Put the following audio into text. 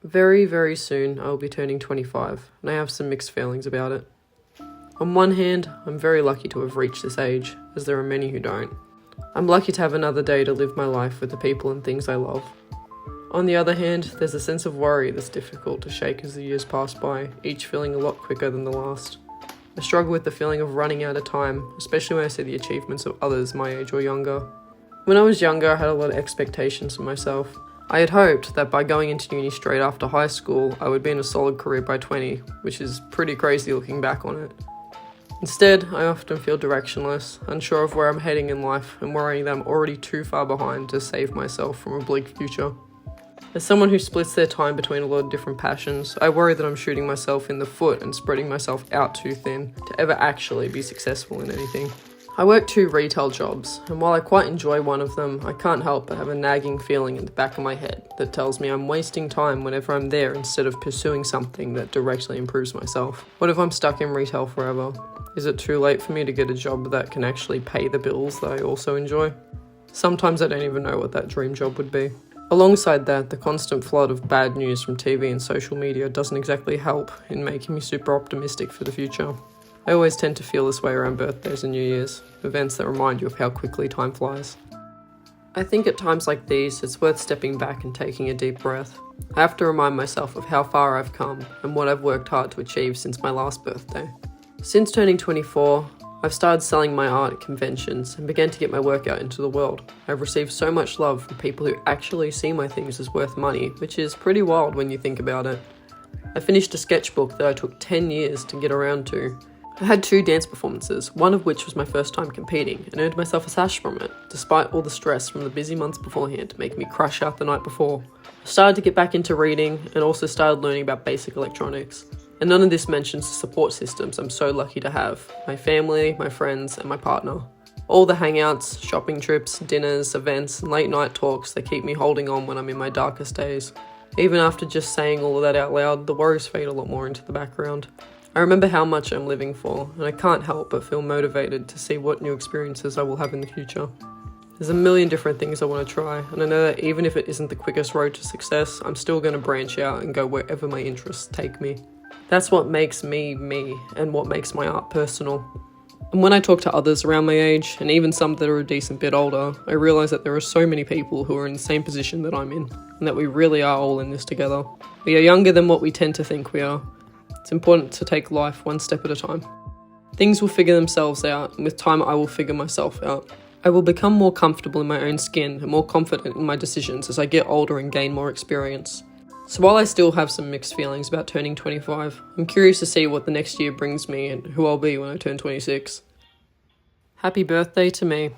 Very, very soon I will be turning 25, and I have some mixed feelings about it. On one hand, I'm very lucky to have reached this age, as there are many who don't. I'm lucky to have another day to live my life with the people and things I love. On the other hand, there's a sense of worry that's difficult to shake as the years pass by, each feeling a lot quicker than the last. I struggle with the feeling of running out of time, especially when I see the achievements of others my age or younger. When I was younger, I had a lot of expectations for myself. I had hoped that by going into uni straight after high school, I would be in a solid career by 20, which is pretty crazy looking back on it. Instead, I often feel directionless, unsure of where I'm heading in life, and worrying that I'm already too far behind to save myself from a bleak future. As someone who splits their time between a lot of different passions, I worry that I'm shooting myself in the foot and spreading myself out too thin to ever actually be successful in anything. I work 2 retail jobs, and while I quite enjoy one of them, I can't help but have a nagging feeling in the back of my head that tells me I'm wasting time whenever I'm there instead of pursuing something that directly improves myself. What if I'm stuck in retail forever? Is it too late for me to get a job that can actually pay the bills that I also enjoy? Sometimes I don't even know what that dream job would be. Alongside that, the constant flood of bad news from TV and social media doesn't exactly help in making me super optimistic for the future. I always tend to feel this way around birthdays and New Year's, events that remind you of how quickly time flies. I think at times like these, it's worth stepping back and taking a deep breath. I have to remind myself of how far I've come and what I've worked hard to achieve since my last birthday. Since turning 24, I've started selling my art at conventions and began to get my work out into the world. I've received so much love from people who actually see my things as worth money, which is pretty wild when you think about it. I finished a sketchbook that I took 10 years to get around to. I had 2 dance performances, one of which was my first time competing, and earned myself a sash from it, despite all the stress from the busy months beforehand to make me crash out the night before. I started to get back into reading, and also started learning about basic electronics. And none of this mentions the support systems I'm so lucky to have: my family, my friends, and my partner. All the hangouts, shopping trips, dinners, events, and late night talks that keep me holding on when I'm in my darkest days. Even after just saying all of that out loud, the worries fade a lot more into the background. I remember how much I'm living for, and I can't help but feel motivated to see what new experiences I will have in the future. There's a million different things I want to try, and I know that even if it isn't the quickest road to success, I'm still going to branch out and go wherever my interests take me. That's what makes me, me, and what makes my art personal. And when I talk to others around my age, and even some that are a decent bit older, I realise that there are so many people who are in the same position that I'm in, and that we really are all in this together. We are younger than what we tend to think we are. It's important to take life one step at a time. Things will figure themselves out, and with time I will figure myself out. I will become more comfortable in my own skin and more confident in my decisions as I get older and gain more experience. So while I still have some mixed feelings about turning 25, I'm curious to see what the next year brings me and who I'll be when I turn 26. Happy birthday to me.